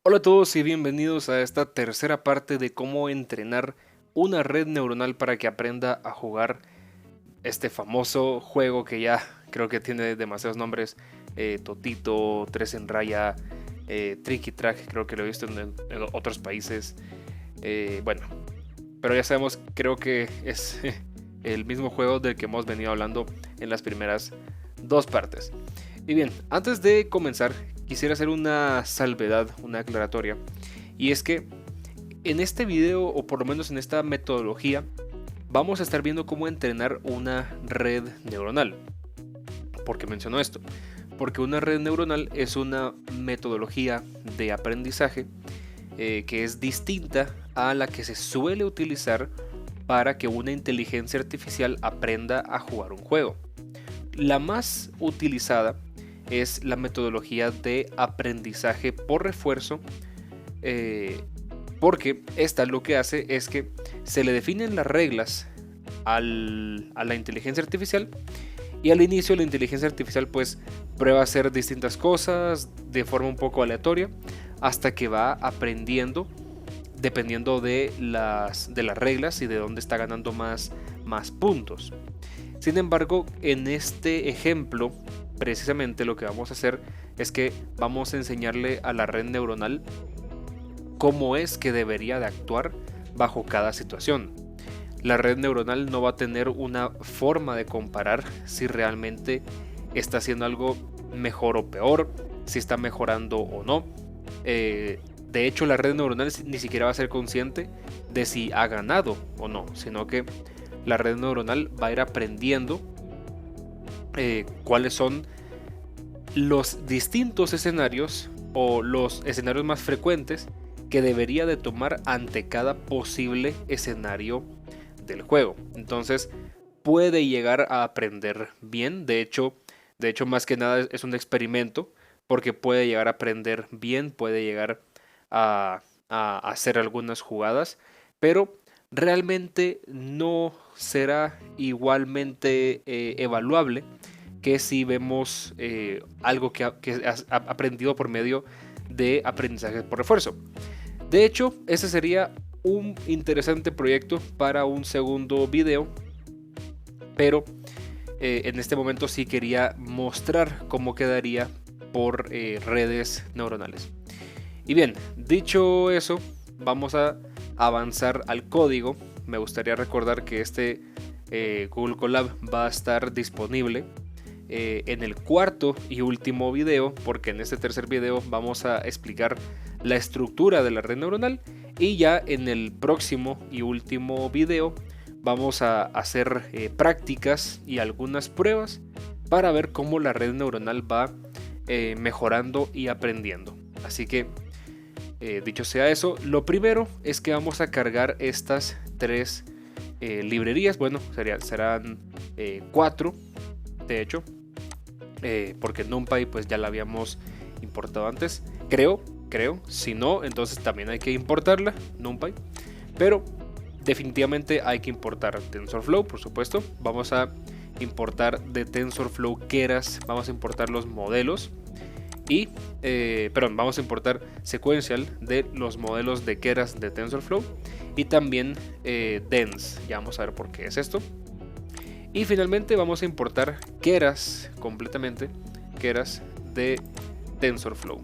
Hola a todos y bienvenidos a esta tercera parte de cómo entrenar una red neuronal para que aprenda a jugar este famoso juego que ya creo que tiene demasiados nombres. Totito, Tres en Raya, Tricky Track, creo que lo he visto en otros países. Bueno, pero ya sabemos, creo que es el mismo juego del que hemos venido hablando en las primeras dos partes. Y bien, antes de comenzar, quisiera hacer una salvedad, una aclaratoria. Y es que en este video, o por lo menos en esta metodología, vamos a estar viendo cómo entrenar una red neuronal. ¿Por qué menciono esto? Porque una red neuronal es una metodología de aprendizaje que es distinta a la que se suele utilizar para que una inteligencia artificial aprenda a jugar un juego. La más utilizada es la metodología de aprendizaje por refuerzo, porque esta lo que hace es que se le definen las reglas a la inteligencia artificial, y al inicio la inteligencia artificial pues prueba a hacer distintas cosas de forma un poco aleatoria hasta que va aprendiendo dependiendo de las reglas y de dónde está ganando más puntos. Sin embargo, en este ejemplo, precisamente lo que vamos a hacer es que vamos a enseñarle a la red neuronal cómo es que debería de actuar bajo cada situación. La red neuronal no va a tener una forma de comparar si realmente está haciendo algo mejor o peor, si está mejorando o no. De hecho, la red neuronal ni siquiera va a ser consciente de si ha ganado o no, sino que la red neuronal va a ir aprendiendo cuáles son los distintos escenarios o los escenarios más frecuentes que debería de tomar ante cada posible escenario del juego. Entonces puede llegar a aprender bien. De hecho más que nada es un experimento, porque puede llegar a aprender bien, puede llegar a hacer algunas jugadas, pero realmente no será igualmente evaluable que si vemos algo que has aprendido por medio de aprendizaje por refuerzo. De hecho, ese sería un interesante proyecto para un segundo video, pero en este momento sí quería mostrar cómo quedaría por redes neuronales. Y bien, dicho eso, vamos a avanzar al código. Me gustaría recordar que este Google Colab va a estar disponible en el cuarto y último video, porque en este tercer video vamos a explicar la estructura de la red neuronal, y ya en el próximo y último video vamos a hacer prácticas y algunas pruebas para ver cómo la red neuronal va mejorando y aprendiendo. Así que dicho sea eso, lo primero es que vamos a cargar estas tres librerías. Bueno, serán 4 de hecho, porque NumPy pues ya la habíamos importado antes, creo, si no, entonces también hay que importarla, NumPy, pero definitivamente hay que importar TensorFlow, por supuesto. Vamos a importar de TensorFlow Keras, vamos a importar los modelos y, vamos a importar sequential de los modelos de Keras de TensorFlow, y también Dense, ya vamos a ver por qué es esto. Y finalmente vamos a importar Keras completamente, Keras de TensorFlow.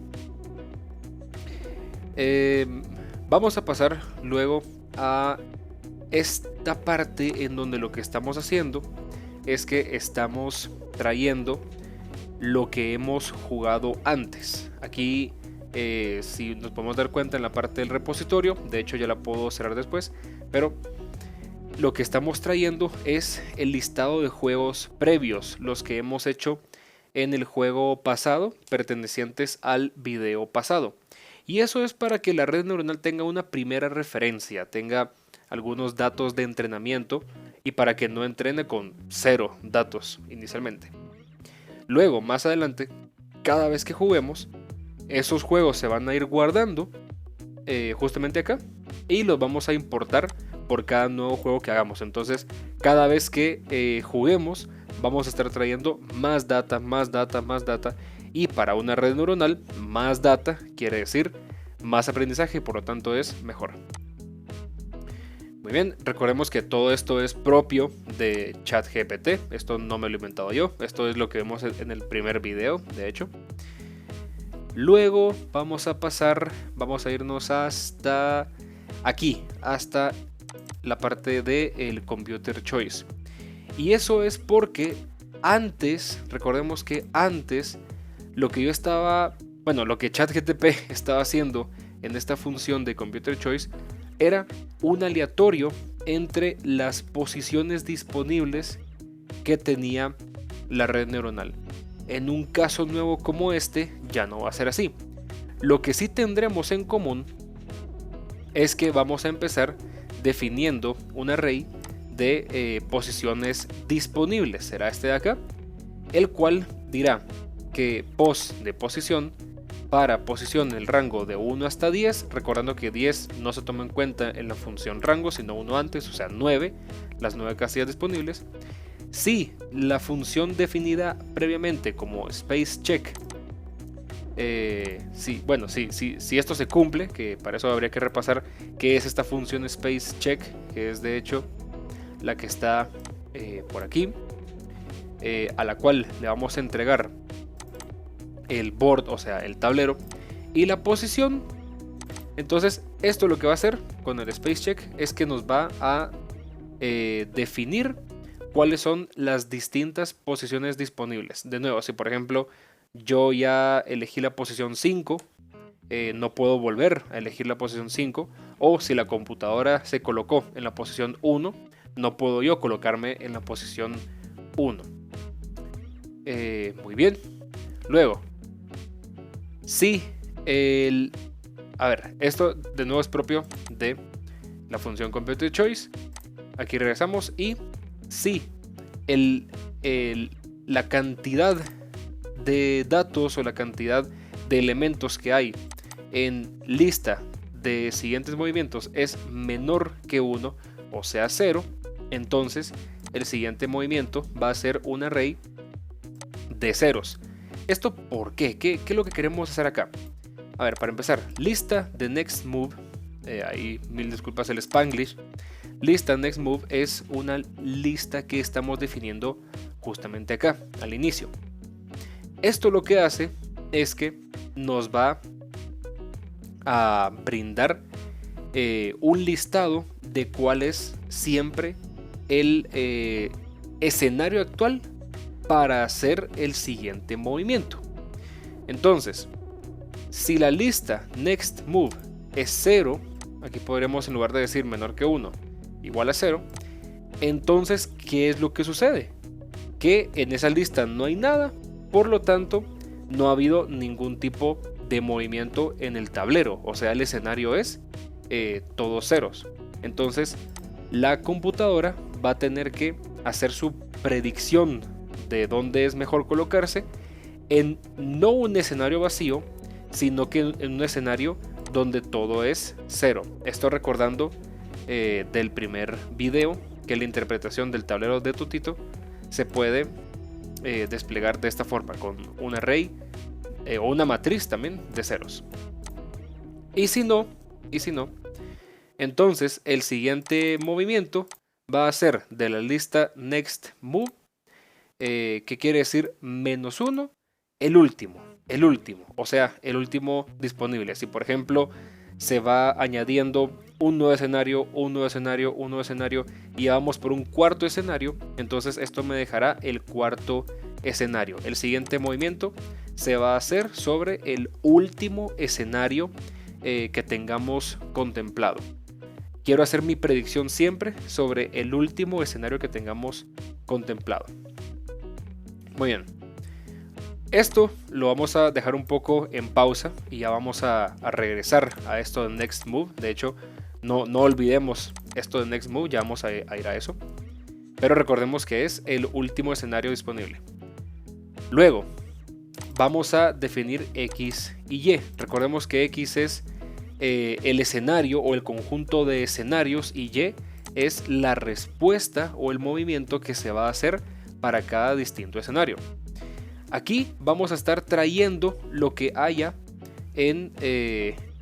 Vamos a pasar luego a esta parte en donde lo que estamos haciendo es que estamos trayendo lo que hemos jugado antes. Aquí si nos podemos dar cuenta en la parte del repositorio, de hecho ya la puedo cerrar después, pero lo que estamos trayendo es el listado de juegos previos, los que hemos hecho en el juego pasado, pertenecientes al video pasado. Y eso es para que la red neuronal tenga una primera referencia, tenga algunos datos de entrenamiento, y para que no entrene con 0 datos inicialmente. Luego, más adelante, cada vez que juguemos, esos juegos se van a ir guardando justamente acá, y los vamos a importar por cada nuevo juego que hagamos. Entonces, cada vez que juguemos, vamos a estar trayendo más data, y para una red neuronal, más data quiere decir más aprendizaje y por lo tanto es mejor. Muy bien, recordemos que todo esto es propio de ChatGPT. Esto no me lo he inventado yo. Esto es lo que vemos en el primer video, de hecho. Luego vamos a irnos hasta aquí, hasta la parte del Computer Choice. Y eso es porque antes, recordemos que antes, lo que ChatGPT estaba haciendo en esta función de Computer Choice era un aleatorio entre las posiciones disponibles que tenía la red neuronal. En un caso nuevo como este ya no va a ser así. Lo que sí tendremos en común es que vamos a empezar definiendo un array de posiciones disponibles. Será este de acá, el cual dirá que pos de posición para posición en el rango de 1 hasta 10, recordando que 10 no se toma en cuenta en la función rango, sino uno antes, o sea 9, las 9 casillas disponibles. Si la función definida previamente como spaceCheck, si esto se cumple, que para eso habría que repasar qué es esta función spaceCheck, que es de hecho la que está por aquí, a la cual le vamos a entregar el board, o sea el tablero, y la posición. Entonces esto lo que va a hacer con el spaceCheck es que nos va a definir cuáles son las distintas posiciones disponibles. De nuevo, si por ejemplo yo ya elegí la posición 5, no puedo volver a elegir la posición 5, o si la computadora se colocó en la posición 1, no puedo yo colocarme en la posición 1. Muy bien. Luego, esto de nuevo es propio de la función Computer Choice. Aquí regresamos y si la cantidad de datos o la cantidad de elementos que hay en lista de siguientes movimientos es menor que 1, o sea 0, entonces el siguiente movimiento va a ser un array de ceros. ¿Esto por qué? ¿Qué es lo que queremos hacer acá? A ver, para empezar, lista de next move, ahí mil disculpas el Spanglish. Lista next move es una lista que estamos definiendo justamente acá, al inicio. Esto lo que hace es que nos va a brindar un listado de cuál es siempre el escenario actual para hacer el siguiente movimiento. Entonces, si la lista next move es 0, aquí podremos, en lugar de decir menor que 1, igual a 0, entonces ¿qué es lo que sucede? Que en esa lista no hay nada, por lo tanto no ha habido ningún tipo de movimiento en el tablero, o sea el escenario es todos ceros. Entonces la computadora va a tener que hacer su predicción de dónde es mejor colocarse en no un escenario vacío, sino que en un escenario donde todo es 0. Esto recordando del primer video, que la interpretación del tablero de Tutito se puede desplegar de esta forma, con un array o una matriz también de ceros. Y si no, entonces el siguiente movimiento va a ser de la lista next move, que quiere decir -1, el último, o sea, el último disponible. Si por ejemplo se va añadiendo un nuevo escenario, y vamos por un cuarto escenario, entonces esto me dejará el cuarto escenario. El siguiente movimiento se va a hacer sobre el último escenario que tengamos contemplado. Quiero hacer mi predicción siempre sobre el último escenario que tengamos contemplado. Muy bien. Esto lo vamos a dejar un poco en pausa y ya vamos a regresar a esto de Next Move. De hecho, no olvidemos esto de Next Move, ya vamos a ir a eso. Pero recordemos que es el último escenario disponible. Luego, vamos a definir X y Y. Recordemos que X es el escenario o el conjunto de escenarios y Y es la respuesta o el movimiento que se va a hacer para cada distinto escenario. Aquí vamos a estar trayendo lo que haya en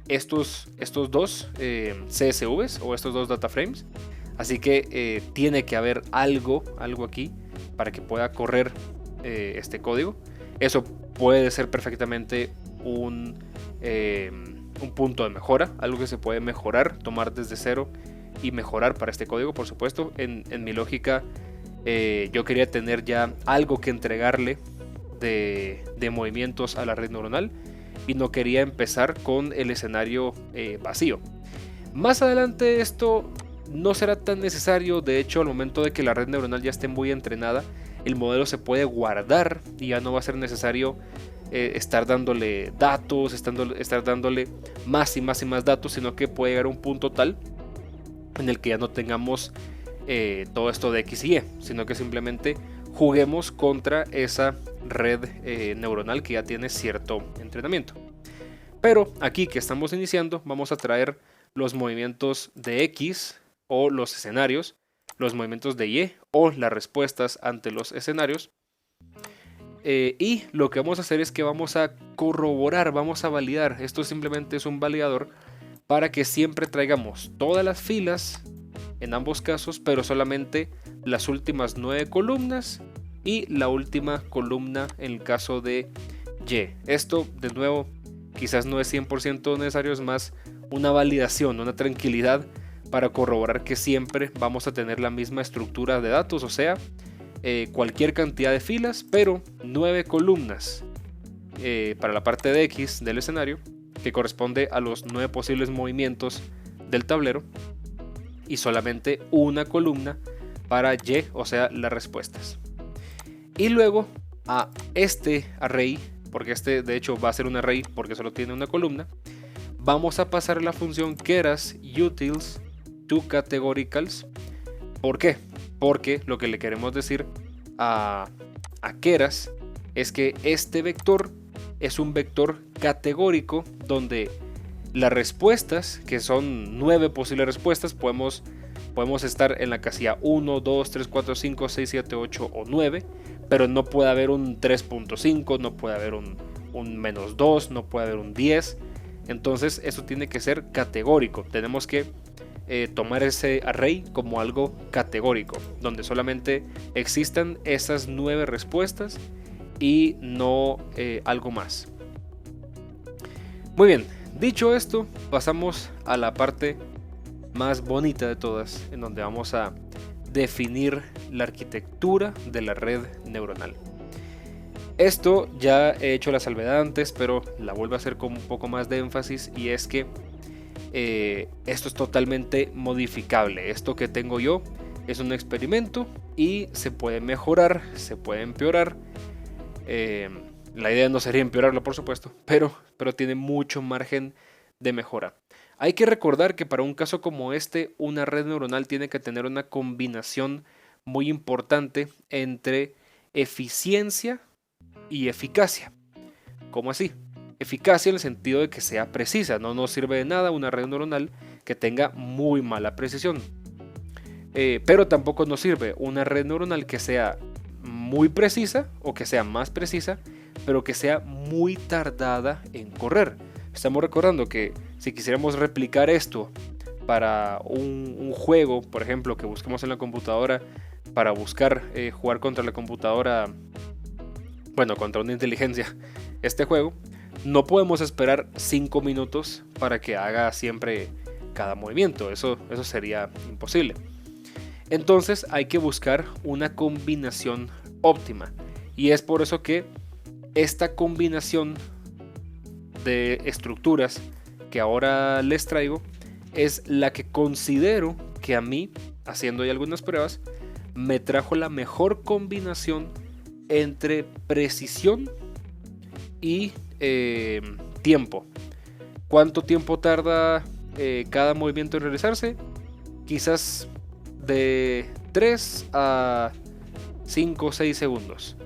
estos dos CSVs o estos dos data frames. Así que tiene que haber algo aquí para que pueda correr este código. Eso puede ser perfectamente un punto de mejora, algo que se puede mejorar, tomar desde cero y mejorar para este código, por supuesto. En mi lógica, yo quería tener ya algo que entregarle de movimientos a la red neuronal y no quería empezar con el escenario vacío. Más adelante esto no será tan necesario. De hecho, al momento de que la red neuronal ya esté muy entrenada, el modelo se puede guardar y ya no va a ser necesario estar dándole datos, estar dándole más y más y más datos, sino que puede llegar a un punto tal en el que ya no tengamos todo esto de X y Y, sino que simplemente juguemos contra esa red neuronal que ya tiene cierto entrenamiento. Pero aquí que estamos iniciando, vamos a traer los movimientos de X o los escenarios, los movimientos de Y o las respuestas ante los escenarios. Y lo que vamos a hacer es que vamos a corroborar, vamos a validar. Esto simplemente es un validador para que siempre traigamos todas las filas en ambos casos, pero solamente las últimas 9 columnas y la última columna en el caso de Y. Esto, de nuevo, quizás no es 100% necesario, es más una validación, una tranquilidad para corroborar que siempre vamos a tener la misma estructura de datos, o sea, cualquier cantidad de filas, pero 9 columnas para la parte de X del escenario, que corresponde a los 9 posibles movimientos del tablero, y solamente una columna para Y, o sea, las respuestas. Y luego a este array, porque este de hecho va a ser un array porque solo tiene una columna, vamos a pasar la función keras utils to categoricals. ¿Por qué? Porque lo que le queremos decir a keras es que este vector es un vector categórico donde las respuestas, que son 9 posibles respuestas, podemos estar en la casilla 1, 2, 3, 4, 5, 6, 7, 8 o 9, pero no puede haber un 3.5, no puede haber un -2, no puede haber un 10. Entonces eso tiene que ser categórico. Tenemos que tomar ese array como algo categórico, donde solamente existan esas 9 respuestas y no algo más. Muy bien, dicho esto, pasamos a la parte más bonita de todas, en donde vamos a definir la arquitectura de la red neuronal. Esto ya he hecho la salvedad antes, pero la vuelvo a hacer con un poco más de énfasis, y es que esto es totalmente modificable. Esto que tengo yo es un experimento y se puede mejorar, se puede empeorar. La idea no sería empeorarlo, por supuesto, pero tiene mucho margen de mejora. Hay que recordar que para un caso como este, una red neuronal tiene que tener una combinación muy importante entre eficiencia y eficacia. ¿Cómo así? Eficacia en el sentido de que sea precisa. No nos sirve de nada una red neuronal que tenga muy mala precisión. Pero tampoco nos sirve una red neuronal que sea muy precisa o que sea más precisa, pero que sea muy tardada en correr. Estamos recordando que si quisiéramos replicar esto para un juego, por ejemplo, que busquemos en la computadora para buscar jugar contra la computadora, bueno, contra una inteligencia, este juego, no podemos esperar 5 minutos para que haga siempre cada movimiento. Eso sería imposible. Entonces hay que buscar una combinación óptima. Y es por eso que esta combinación de estructuras que ahora les traigo es la que considero que a mí, haciendo ya algunas pruebas, me trajo la mejor combinación entre precisión y tiempo. ¿Cuánto tiempo tarda cada movimiento en realizarse? Quizás de 3 a 5 o 6 segundos,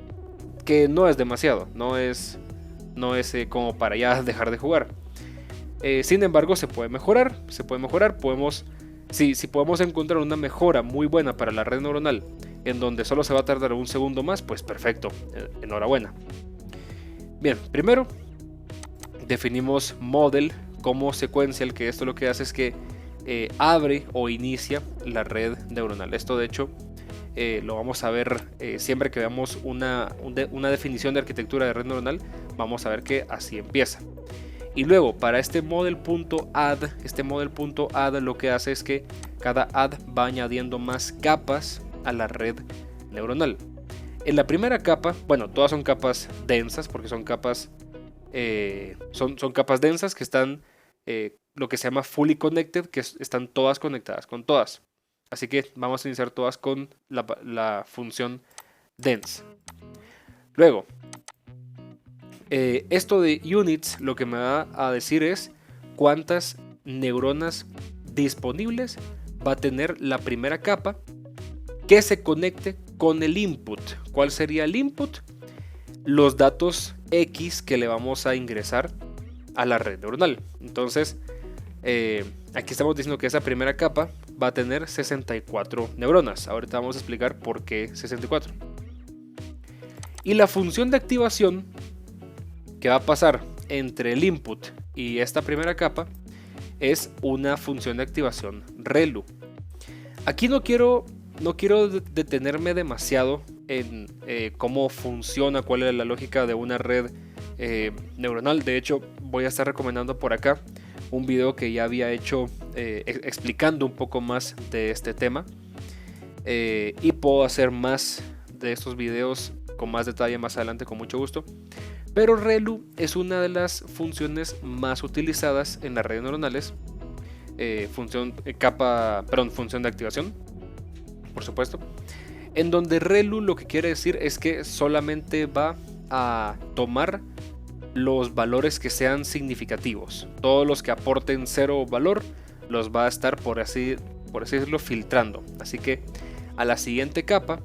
que no es demasiado, no es como para ya dejar de jugar. Sin embargo, se puede mejorar. Si podemos encontrar una mejora muy buena para la red neuronal en donde solo se va a tardar un segundo más, pues perfecto, enhorabuena. Bien, primero definimos model como sequential, que esto lo que hace es que abre o inicia la red neuronal. Esto de hecho lo vamos a ver siempre que veamos una definición de arquitectura de red neuronal. Vamos a ver que así empieza. Y luego para este model.add, lo que hace es que cada add va añadiendo más capas a la red neuronal. En la primera capa, bueno, todas son capas densas porque son capas son capas densas que están lo que se llama fully connected, que están todas conectadas con todas. Así que vamos a iniciar todas con la función dense. Luego, esto de units lo que me va a decir es cuántas neuronas disponibles va a tener la primera capa que se conecte con el input. ¿Cuál sería el input? Los datos X que le vamos a ingresar a la red neuronal. Entonces, aquí estamos diciendo que esa primera capa va a tener 64 neuronas. Ahorita vamos a explicar por qué 64. Y la función de activación que va a pasar entre el input y esta primera capa es una función de activación ReLU. Aquí no quiero detenerme demasiado en cómo funciona, cuál es la lógica de una red neuronal. De hecho, voy a estar recomendando por acá un video que ya había hecho explicando un poco más de este tema, y puedo hacer más de estos videos con más detalle más adelante con mucho gusto. Pero ReLU es una de las funciones más utilizadas en las redes neuronales. Función de activación, por supuesto, en donde ReLU lo que quiere decir es que solamente va a tomar los valores que sean significativos. Todos los que aporten 0 valor los va a estar, por así decirlo, filtrando. Así que a la siguiente capa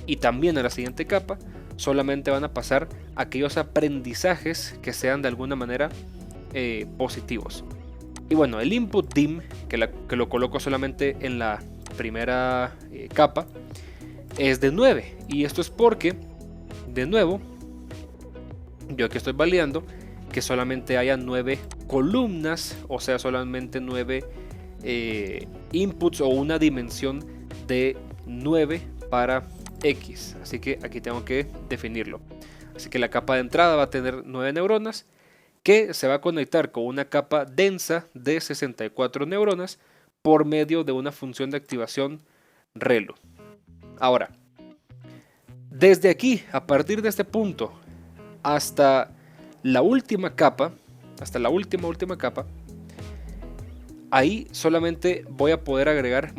y también a la siguiente capa solamente van a pasar aquellos aprendizajes que sean de alguna manera positivos. Y bueno, el input dim, que lo coloco solamente en la primera capa, es de 9. Y esto es porque, de nuevo, yo aquí estoy validando que solamente haya 9 columnas, o sea, solamente 9 inputs o una dimensión de 9 para X. Así que aquí tengo que definirlo. Así que la capa de entrada va a tener 9 neuronas que se va a conectar con una capa densa de 64 neuronas por medio de una función de activación ReLU. Ahora, desde aquí, a partir de este punto, hasta la última capa, hasta la última capa, ahí solamente voy a poder agregar,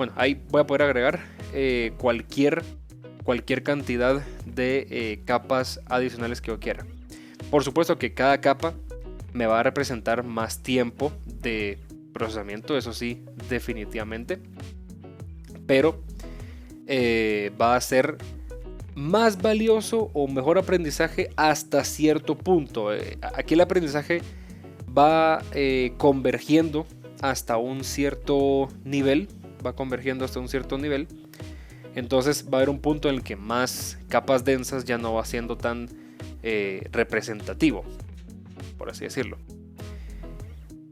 cualquier cantidad de capas adicionales que yo quiera. Por supuesto que cada capa me va a representar más tiempo de procesamiento, eso sí, definitivamente, pero va a ser más valioso o mejor aprendizaje hasta cierto punto. Aquí el aprendizaje va convergiendo hasta un cierto nivel, entonces va a haber un punto en el que más capas densas ya no va siendo tan representativo, por así decirlo.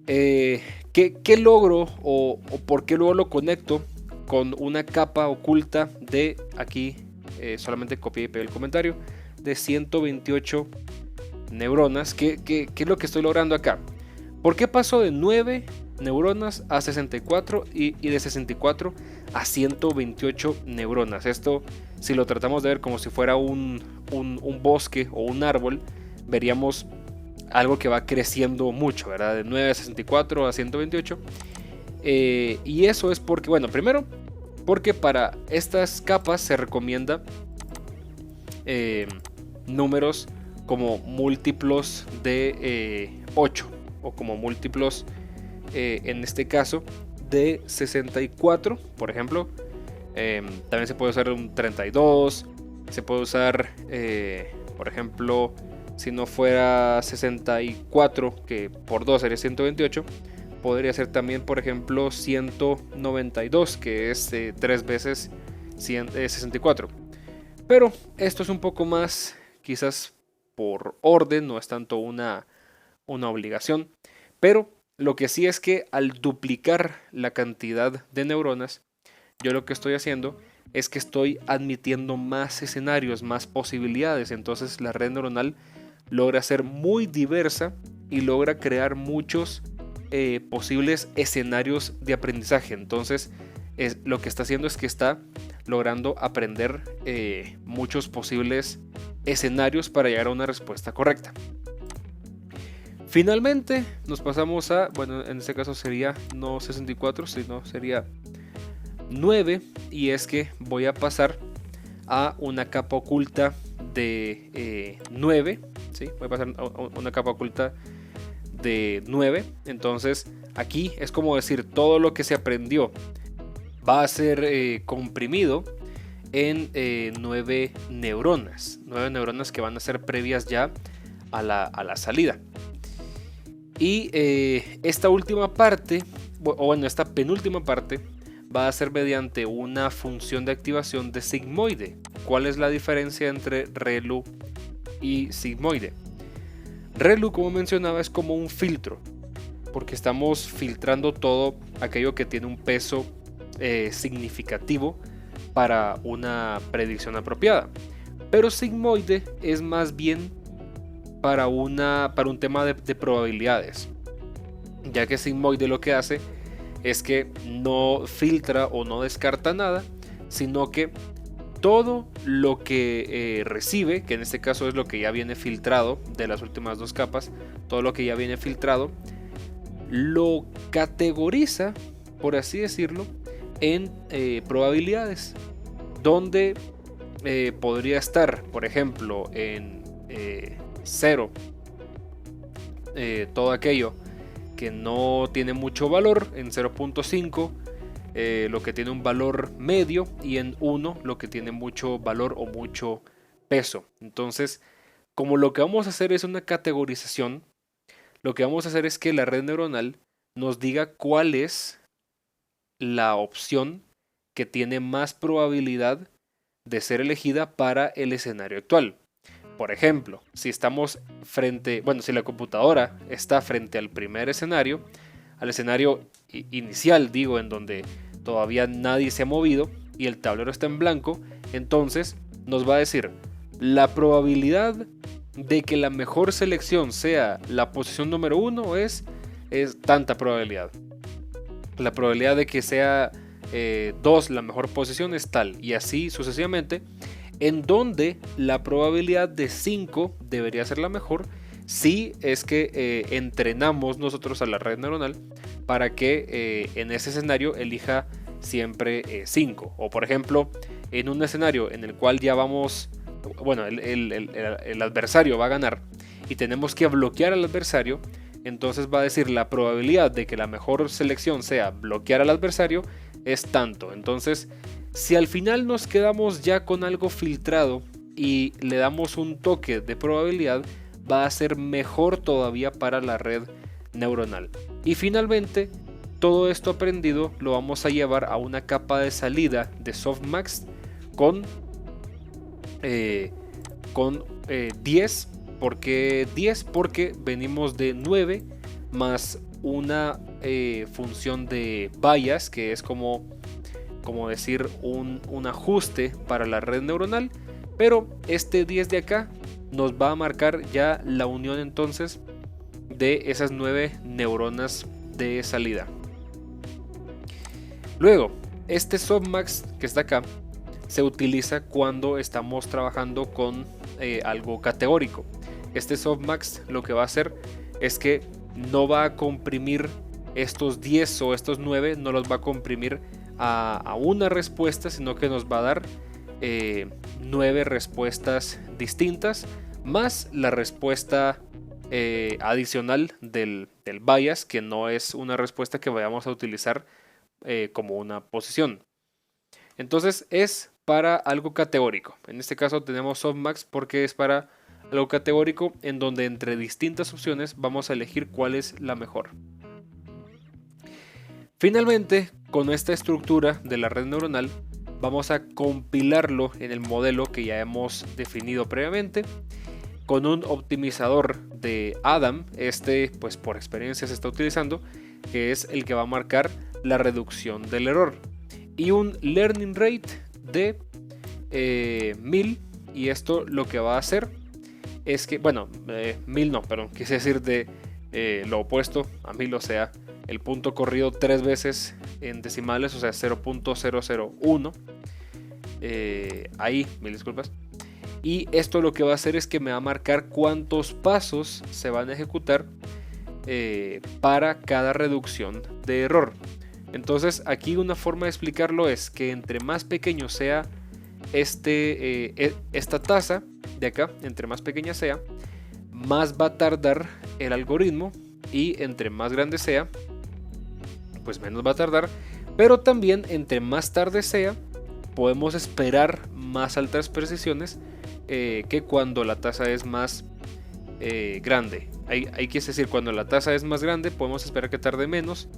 ¿Qué logro o por qué luego lo conecto con una capa oculta de aquí? Solamente copié y pegué el comentario de 128 neuronas. ¿Qué es lo que estoy logrando acá? ¿Por qué paso de 9 neuronas a 64 y de 64 a 128 neuronas? Esto, si lo tratamos de ver como si fuera un bosque o un árbol, veríamos algo que va creciendo mucho, ¿verdad? De 9 a 64 a 128. Y eso es porque, bueno, primero, porque para estas capas se recomienda números como múltiplos de 8 o como múltiplos, en este caso, de 64, por ejemplo. También se puede usar un 32, se puede usar, por ejemplo, si no fuera 64, que por 2 sería 128, podría ser también, por ejemplo, 192, que es 3 veces 64. Pero esto es un poco más, quizás por orden, no es tanto una obligación. Pero Lo que sí es que al duplicar la cantidad de neuronas, yo lo que estoy haciendo es que estoy admitiendo más escenarios, más posibilidades. Entonces la red neuronal logra ser muy diversa y logra crear muchos posibles escenarios de aprendizaje. Entonces lo que está haciendo es que está logrando aprender muchos posibles escenarios para llegar a una respuesta correcta. Finalmente nos pasamos a, bueno, en este caso sería no 64, sino sería 9, y es que voy a pasar a una capa oculta de 9, ¿sí? Voy a pasar a una capa oculta de 9. Entonces aquí es como decir, todo lo que se aprendió va a ser comprimido en 9 neuronas. 9 neuronas que van a ser previas ya a la salida. Y esta última parte, o bueno, esta penúltima parte, va a ser mediante una función de activación de sigmoide. ¿Cuál es la diferencia entre ReLU y sigmoide? ReLU, como mencionaba, es como un filtro, porque estamos filtrando todo aquello que tiene un peso significativo para una predicción apropiada. Pero sigmoide es más bien para un tema de probabilidades, ya que sigmoide lo que hace es que no filtra o no descarta nada, sino que todo lo que recibe, que en este caso es lo que ya viene filtrado de las últimas dos capas, todo lo que ya viene filtrado, lo categoriza, por así decirlo, en probabilidades, donde podría estar, por ejemplo, en 0 todo aquello que no tiene mucho valor, en 0.5 lo que tiene un valor medio, y en 1 lo que tiene mucho valor o mucho peso. Entonces, como lo que vamos a hacer es una categorización, lo que vamos a hacer es que la red neuronal nos diga cuál es la opción que tiene más probabilidad de ser elegida para el escenario actual. Por ejemplo, si estamos si la computadora está frente al primer escenario, al escenario inicial, digo, en donde todavía nadie se ha movido y el tablero está en blanco, entonces nos va a decir la probabilidad de que la mejor selección sea la posición número 1 es tanta probabilidad. La probabilidad de que sea 2 la mejor posición es tal, y así sucesivamente, en donde la probabilidad de 5 debería ser la mejor si es que entrenamos nosotros a la red neuronal para que en ese escenario elija siempre 5. O por ejemplo, en un escenario en el cual ya vamos, bueno, el adversario va a ganar y tenemos que bloquear al adversario, entonces va a decir la probabilidad de que la mejor selección sea bloquear al adversario es tanto. Entonces, si al final nos quedamos ya con algo filtrado y le damos un toque de probabilidad, va a ser mejor todavía para la red neuronal. Y finalmente, todo esto aprendido lo vamos a llevar a una capa de salida de softmax con 10. ¿Por qué 10? Porque venimos de 9 más una función de bias, que es como decir un ajuste para la red neuronal, pero este 10 de acá nos va a marcar ya la unión entonces de esas 9 neuronas de salida. Luego, este softmax que está acá se utiliza cuando estamos trabajando con algo categórico. Este softmax lo que va a hacer es que no va a comprimir estos 10 o estos 9, no los va a comprimir a una respuesta, sino que nos va a dar 9 respuestas distintas más la respuesta adicional del bias, que no es una respuesta que vayamos a utilizar como una posición. Entonces es para algo categórico. En este caso tenemos softmax porque es para algo categórico en donde entre distintas opciones vamos a elegir cuál es la mejor. Finalmente, con esta estructura de la red neuronal, vamos a compilarlo en el modelo que ya hemos definido previamente con un optimizador de Adam, pues por experiencia se está utilizando, que es el que va a marcar la reducción del error, y un learning rate de 1000, y esto lo que va a hacer es que, bueno, 1000 no, perdón, quise decir de lo opuesto a 1000, o sea, el punto corrido 3 veces en decimales, o sea, 0.001, ahí, mil disculpas. Y esto lo que va a hacer es que me va a marcar cuántos pasos se van a ejecutar para cada reducción de error. Entonces aquí una forma de explicarlo es que entre más pequeño sea esta tasa de acá, entre más pequeña sea, más va a tardar el algoritmo, y entre más grande sea, pues menos va a tardar. Pero también entre más tarde sea, podemos esperar más altas precisiones que cuando la tasa es más grande. Hay que decir, cuando la tasa es más grande podemos esperar que tarde menos.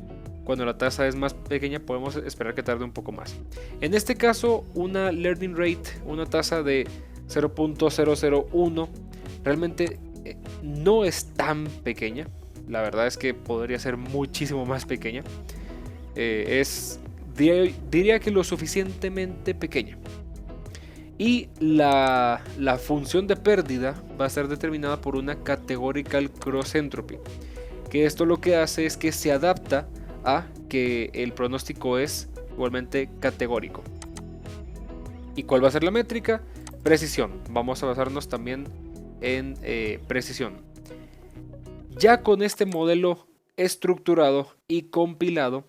Cuando la tasa es más pequeña podemos esperar que tarde un poco más. En este caso, una learning rate, una tasa de 0.001, realmente no es tan pequeña. La verdad es que podría ser muchísimo más pequeña. Diría que lo suficientemente pequeña. Y la función de pérdida va a ser determinada por una categorical cross entropy, que esto lo que hace es que se adapta a que el pronóstico es igualmente categórico. ¿Y cuál va a ser la métrica? Precisión. Vamos a basarnos también en precisión. Ya con este modelo estructurado y compilado,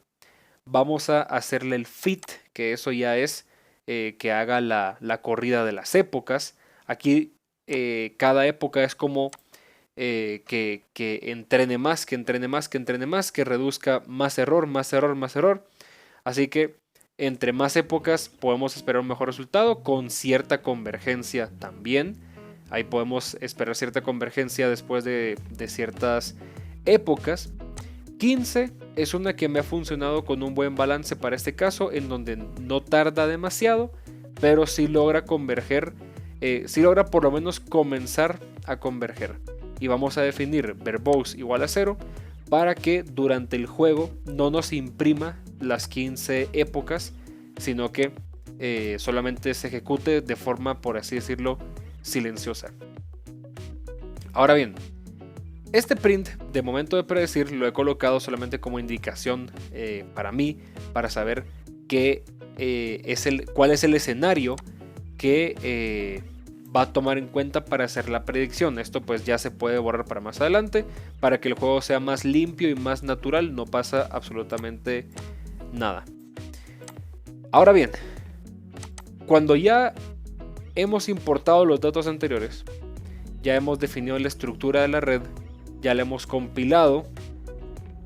vamos a hacerle el fit, que eso ya es que haga la corrida de las épocas. Aquí cada época es como que entrene más, que entrene más, que entrene más, que reduzca más error, más error, más error. Así que entre más épocas podemos esperar un mejor resultado, con cierta convergencia también. Ahí podemos esperar cierta convergencia después de ciertas épocas. 15 es una que me ha funcionado con un buen balance para este caso, en donde no tarda demasiado, pero sí logra converger, sí logra por lo menos comenzar a converger. Y vamos a definir verbose igual a 0 para que durante el juego no nos imprima las 15 épocas, sino que solamente se ejecute de forma, por así decirlo, silenciosa. Ahora bien, este print de momento de predecir lo he colocado solamente como indicación para mí, para saber cuál es el escenario que va a tomar en cuenta para hacer la predicción. Esto pues ya se puede borrar para más adelante, para que el juego sea más limpio y más natural. No pasa absolutamente nada. Ahora bien, cuando ya hemos importado los datos anteriores, ya hemos definido la estructura de la red, ya la hemos compilado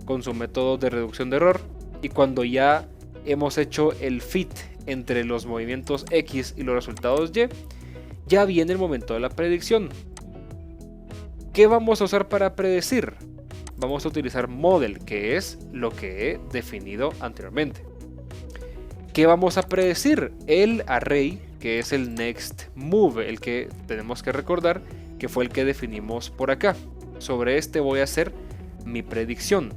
con su método de reducción de error, y cuando ya hemos hecho el fit entre los movimientos X y los resultados Y, ya viene el momento de la predicción. ¿Qué vamos a usar para predecir? Vamos a utilizar model, que es lo que he definido anteriormente. ¿Qué vamos a predecir? El array, que es el next move, el que tenemos que recordar que fue el que definimos por acá. Sobre este voy a hacer mi predicción.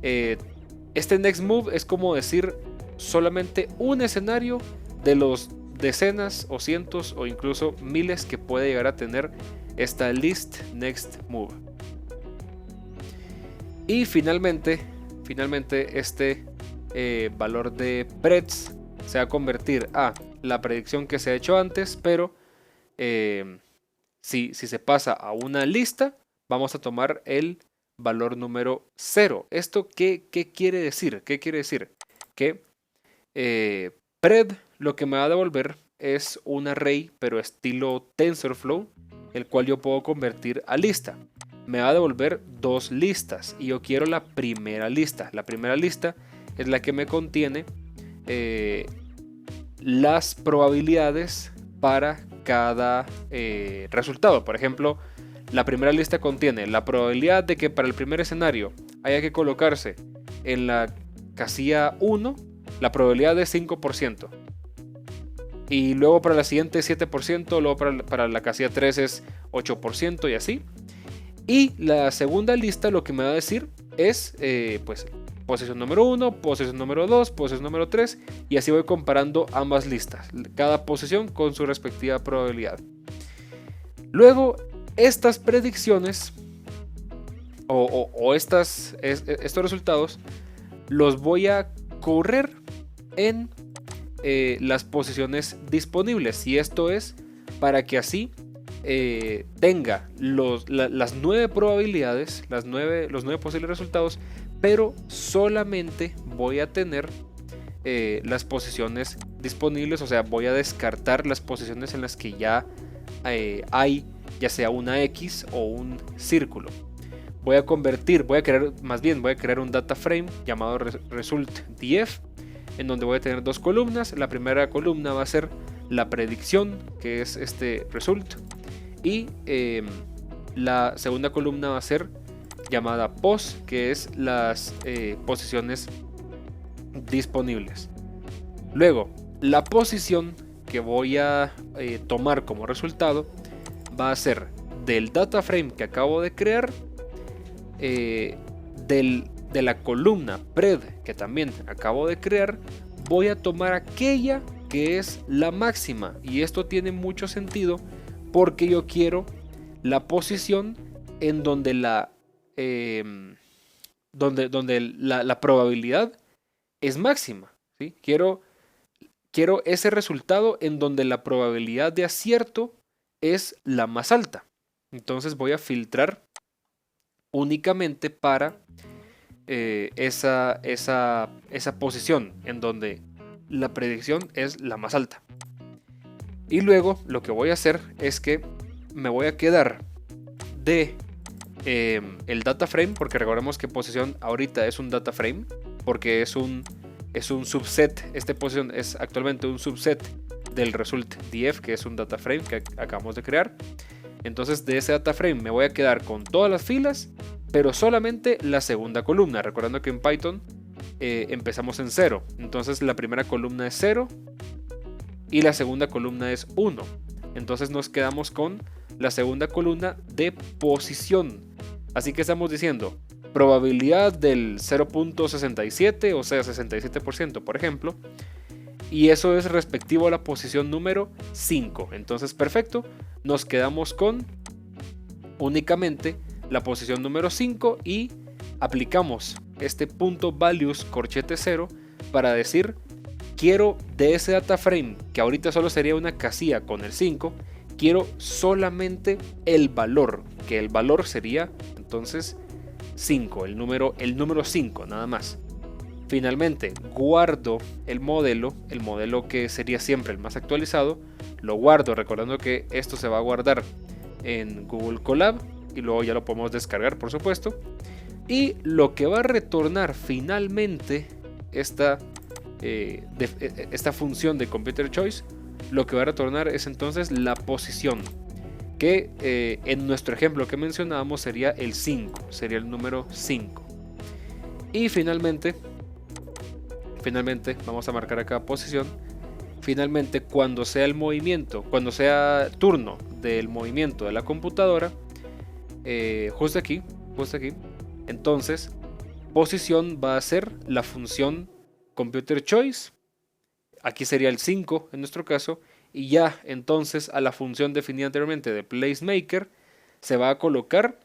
Este next move es como decir solamente un escenario de los decenas o cientos o incluso miles que puede llegar a tener esta list next move. Y finalmente este valor de preds se va a convertir a la predicción que se ha hecho antes, pero si se pasa a una lista, vamos a tomar el valor número 0. ¿Esto qué quiere decir? ¿Qué quiere decir? Que pred lo que me va a devolver es un array, pero estilo TensorFlow, el cual yo puedo convertir a lista. Me va a devolver dos listas y yo quiero la primera lista. La primera lista es la que me contiene las probabilidades para cada resultado. Por ejemplo, la primera lista contiene la probabilidad de que para el primer escenario haya que colocarse en la casilla 1, la probabilidad es 5%. Y luego para la siguiente 7%, luego para la casilla 3 es 8% y así. Y la segunda lista lo que me va a decir es pues posición número 1, posición número 2, posición número 3 y así voy comparando ambas listas, cada posición con su respectiva probabilidad. Luego estas predicciones o estos resultados los voy a correr en las posiciones disponibles, y esto es para que así tenga las 9 probabilidades, los 9 posibles resultados, pero solamente voy a tener las posiciones disponibles, o sea, voy a descartar las posiciones en las que ya hay ya sea una X o un círculo. Voy a crear un data frame llamado resultDF, en donde voy a tener dos columnas. La primera columna va a ser la predicción, que es este result, y la segunda columna va a ser llamada pos, que es las posiciones disponibles. Luego, la posición que voy a tomar como resultado va a ser del data frame que acabo de crear, de la columna pred que también acabo de crear, voy a tomar aquella que es la máxima, y esto tiene mucho sentido porque yo quiero la posición en donde la probabilidad es máxima, ¿sí? Quiero ese resultado en donde la probabilidad de acierto es la más alta. Entonces voy a filtrar únicamente para esa posición en donde la predicción es la más alta. Y luego lo que voy a hacer es que me voy a quedar de el data frame, porque recordemos que posición ahorita es un data frame, porque es un subset. Esta posición es actualmente un subset del resultDF, que es un data frame que acabamos de crear. Entonces de ese data frame me voy a quedar con todas las filas, pero solamente la segunda columna, recordando que en Python empezamos en 0. Entonces la primera columna es 0 y la segunda columna es 1. Entonces nos quedamos con la segunda columna de posición. Así que estamos diciendo probabilidad del 0.67, o sea 67%, por ejemplo, y eso es respectivo a la posición número 5. Entonces perfecto, nos quedamos con únicamente la posición número 5 y aplicamos este punto values corchete 0 para decir quiero de ese data frame, que ahorita solo sería una casilla con el 5, quiero solamente el valor, que el valor sería entonces 5, el número 5 nada más. Finalmente guardo el modelo que sería siempre el más actualizado, lo guardo recordando que esto se va a guardar en Google Colab y luego ya lo podemos descargar, por supuesto. Y lo que va a retornar finalmente esta función de Computer Choice, lo que va a retornar es entonces la posición, que en nuestro ejemplo que mencionábamos sería el 5, sería el número 5. Y finalmente vamos a marcar acá posición. Finalmente, cuando sea el movimiento, cuando sea turno del movimiento de la computadora, justo aquí, entonces posición va a ser la función Computer Choice. Aquí sería el 5 en nuestro caso, y ya entonces a la función definida anteriormente de PlaceMaker se va a colocar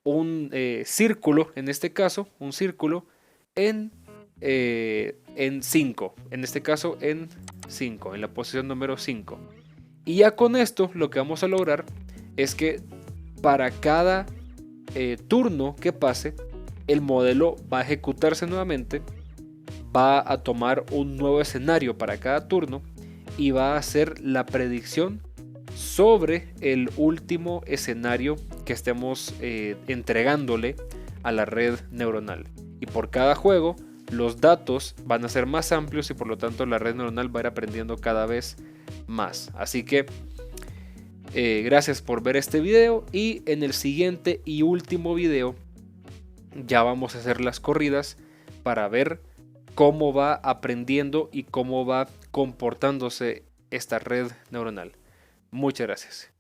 un círculo, en este caso un círculo en 5, en este caso en 5, en la posición número 5. Y ya con esto lo que vamos a lograr es que para cada turno que pase, el modelo va a ejecutarse nuevamente, va a tomar un nuevo escenario para cada turno y va a hacer la predicción sobre el último escenario que estemos entregándole a la red neuronal. Y por cada juego los datos van a ser más amplios y por lo tanto la red neuronal va a ir aprendiendo cada vez más. Así que gracias por ver este video, y en el siguiente y último video ya vamos a hacer las corridas para ver cómo va aprendiendo y cómo va comportándose esta red neuronal. Muchas gracias.